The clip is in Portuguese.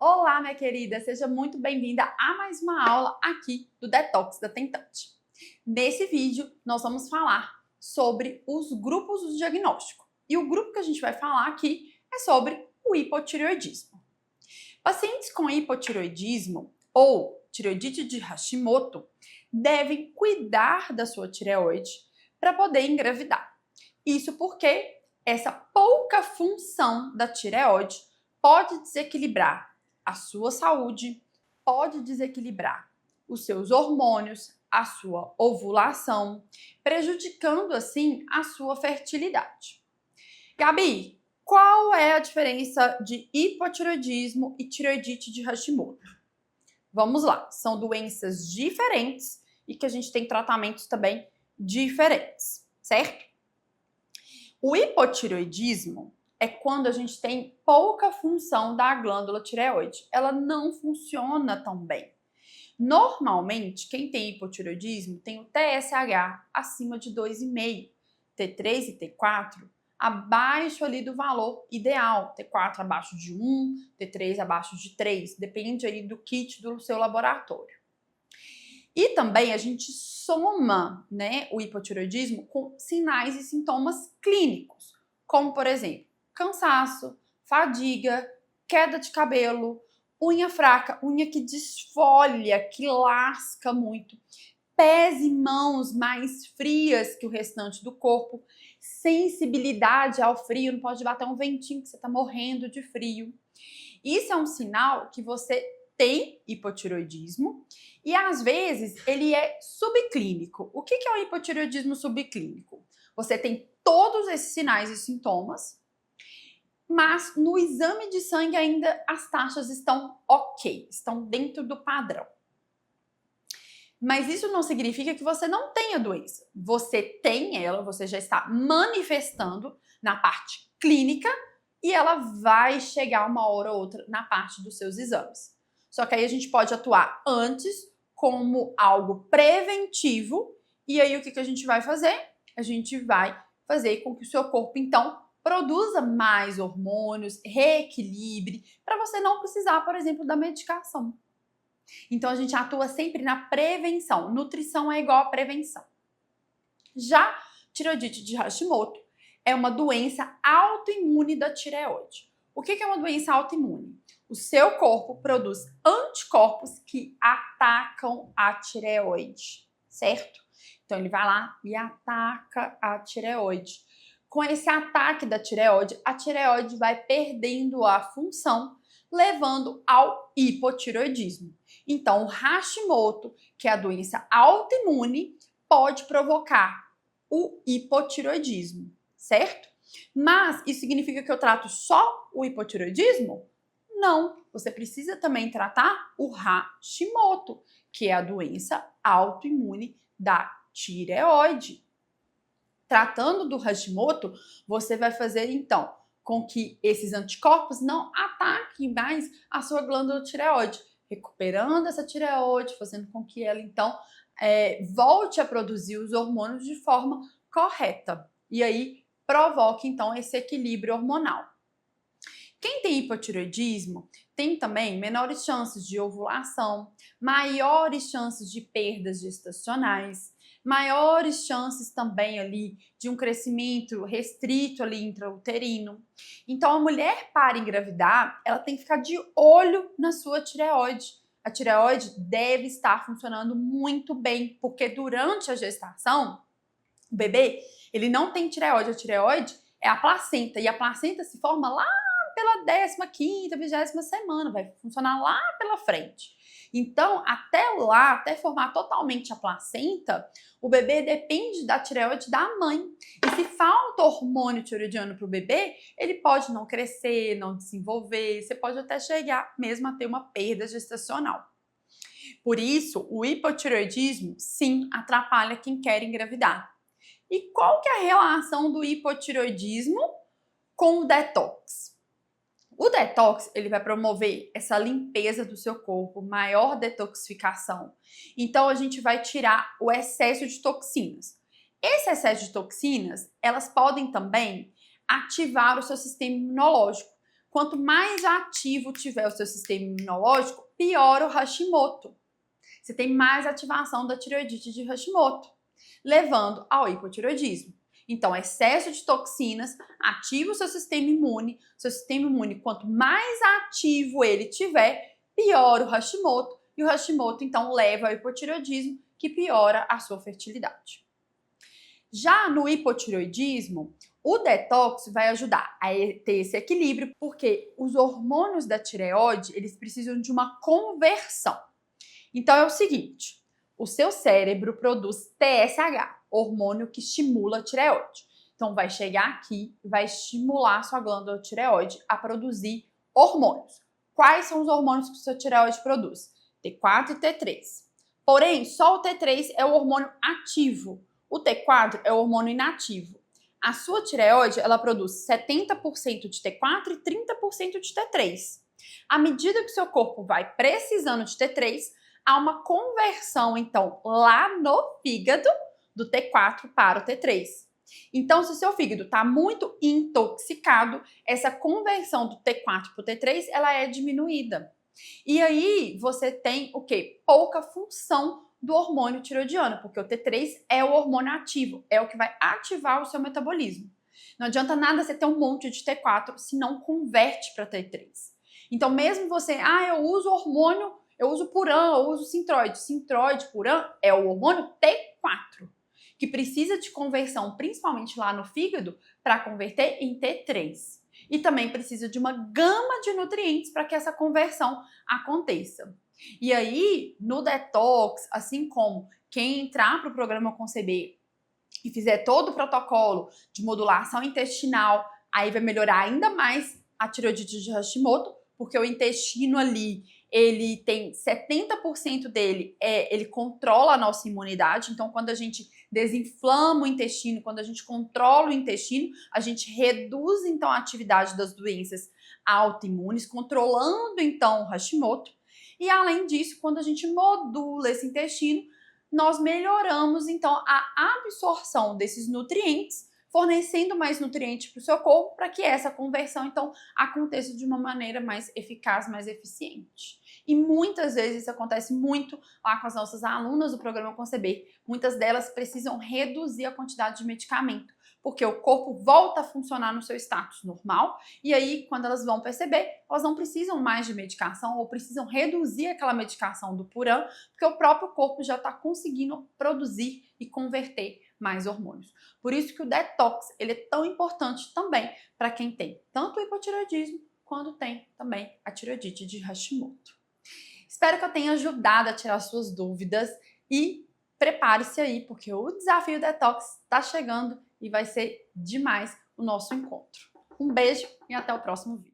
Olá, minha querida, seja muito bem-vinda a mais uma aula aqui do Detox da Tentante. Nesse vídeo, nós vamos falar sobre os grupos do diagnóstico. E o grupo que a gente vai falar aqui é sobre o hipotireoidismo. Pacientes com hipotireoidismo ou tireoidite de Hashimoto devem cuidar da sua tireoide para poder engravidar. Isso porque essa pouca função da tireoide pode desequilibrar a sua saúde, pode desequilibrar os seus hormônios, a sua ovulação, prejudicando assim a sua fertilidade. Gabi, qual é a diferença de hipotireoidismo e tireoidite de Hashimoto? Vamos lá, são doenças diferentes e que a gente tem tratamentos também diferentes, certo? O hipotireoidismo é quando a gente tem pouca função da glândula tireoide. Ela não funciona tão bem. Normalmente, quem tem hipotireoidismo tem o TSH acima de 2,5, T3 e T4 abaixo ali do valor ideal, T4 abaixo de 1, T3 abaixo de 3, depende aí do kit do seu laboratório. E também a gente soma, o hipotireoidismo com sinais e sintomas clínicos, como por exemplo, cansaço, fadiga, queda de cabelo, unha fraca, unha que desfolha, que lasca muito, pés e mãos mais frias que o restante do corpo, sensibilidade ao frio, não pode bater um ventinho que você está morrendo de frio. Isso é um sinal que você tem hipotireoidismo e às vezes ele é subclínico. O que é o hipotireoidismo subclínico? Você tem todos esses sinais e sintomas, mas no exame de sangue ainda as taxas estão ok, estão dentro do padrão. Mas isso não significa que você não tenha doença. Você tem ela, você já está manifestando na parte clínica e ela vai chegar uma hora ou outra na parte dos seus exames. Só que aí a gente pode atuar antes como algo preventivo e aí o que a gente vai fazer? A gente vai fazer com que o seu corpo, então, produza mais hormônios, reequilibre, para você não precisar, por exemplo, da medicação. Então, a gente atua sempre na prevenção. Nutrição é igual a prevenção. Já tireoidite de Hashimoto é uma doença autoimune da tireoide. O que é uma doença autoimune? O seu corpo produz anticorpos que atacam a tireoide, certo? Então, ele vai lá e ataca a tireoide. Com esse ataque da tireoide, a tireoide vai perdendo a função, levando ao hipotireoidismo. Então, o Hashimoto, que é a doença autoimune, pode provocar o hipotireoidismo, certo? Mas isso significa que eu trato só o hipotireoidismo? Não, você precisa também tratar o Hashimoto, que é a doença autoimune da tireoide. Tratando do Hashimoto, você vai fazer então com que esses anticorpos não ataquem mais a sua glândula tireoide, recuperando essa tireoide, fazendo com que ela então volte a produzir os hormônios de forma correta. E aí provoque então esse equilíbrio hormonal. Quem tem hipotireoidismo tem também menores chances de ovulação, maiores chances de perdas gestacionais, maiores chances também ali de um crescimento restrito ali intrauterino. Então, a mulher para engravidar, ela tem que ficar de olho na sua tireoide. A tireoide deve estar funcionando muito bem, porque durante a gestação, o bebê, ele não tem tireoide. A tireoide é a placenta, e a placenta se forma lá pela 15ª, 20ª semana, vai funcionar lá pela frente. Então, até lá, até formar totalmente a placenta, o bebê depende da tireoide da mãe. E se falta hormônio tireoidiano para o bebê, ele pode não crescer, não desenvolver, você pode até chegar mesmo a ter uma perda gestacional. Por isso, o hipotireoidismo, sim, atrapalha quem quer engravidar. E qual que é a relação do hipotireoidismo com o detox? O detox, ele vai promover essa limpeza do seu corpo, maior detoxificação. Então, a gente vai tirar o excesso de toxinas. Esse excesso de toxinas, elas podem também ativar o seu sistema imunológico. quanto mais ativo tiver o seu sistema imunológico, pior o Hashimoto. Você tem mais ativação da tireoidite de Hashimoto, levando ao hipotireoidismo. Então, excesso de toxinas ativa o seu sistema imune. Seu sistema imune, quanto mais ativo ele tiver, pior o Hashimoto. E o Hashimoto, então, leva ao hipotireoidismo, que piora a sua fertilidade. Já no hipotireoidismo, o detox vai ajudar a ter esse equilíbrio, porque os hormônios da tireoide, eles precisam de uma conversão. Então, é o seguinte, o seu cérebro produz TSH, hormônio que estimula a tireoide. Então, vai chegar aqui e vai estimular a sua glândula tireoide a produzir hormônios. Quais são os hormônios que a sua tireoide produz? T4 e T3. Porém, só o T3 é o hormônio ativo. O T4 é o hormônio inativo. A sua tireoide, ela produz 70% de T4 e 30% de T3. À medida que o seu corpo vai precisando de T3, há uma conversão, então, lá no fígado, do T4 para o T3. Então, se o seu fígado está muito intoxicado, essa conversão do T4 para o T3, ela é diminuída. E aí, você tem o quê? Pouca função do hormônio tireoidiano, porque o T3 é o hormônio ativo, é o que vai ativar o seu metabolismo. Não adianta nada você ter um monte de T4 se não converte para T3. Então, mesmo você, eu uso hormônio, eu uso Puran, eu uso Synthroid. Synthroid, Puran é o hormônio T4, que precisa de conversão, principalmente lá no fígado, para converter em T3. E também precisa de uma gama de nutrientes para que essa conversão aconteça. E aí, no detox, assim como quem entrar para o programa Conceber e fizer todo o protocolo de modulação intestinal, aí vai melhorar ainda mais a tireoidite de Hashimoto, porque o intestino ali, ele tem 70% dele, ele controla a nossa imunidade. Então, quando a gente desinflama o intestino, quando a gente controla o intestino, a gente reduz, então, a atividade das doenças autoimunes, controlando, então, o Hashimoto. E, além disso, quando a gente modula esse intestino, nós melhoramos, então, a absorção desses nutrientes, fornecendo mais nutrientes para o seu corpo, para que essa conversão, então, aconteça de uma maneira mais eficaz, mais eficiente. E muitas vezes isso acontece muito lá com as nossas alunas do programa Conceber. Muitas delas precisam reduzir a quantidade de medicamento, porque o corpo volta a funcionar no seu status normal, e aí, quando elas vão perceber, elas não precisam mais de medicação ou precisam reduzir aquela medicação do Puran, porque o próprio corpo já está conseguindo produzir e converter mais hormônios. Por isso que o detox, ele é tão importante também para quem tem tanto o hipotireoidismo quanto tem também a tireoidite de Hashimoto. Espero que eu tenha ajudado a tirar suas dúvidas e prepare-se aí, porque o desafio detox está chegando e vai ser demais o nosso encontro. Um beijo e até o próximo vídeo.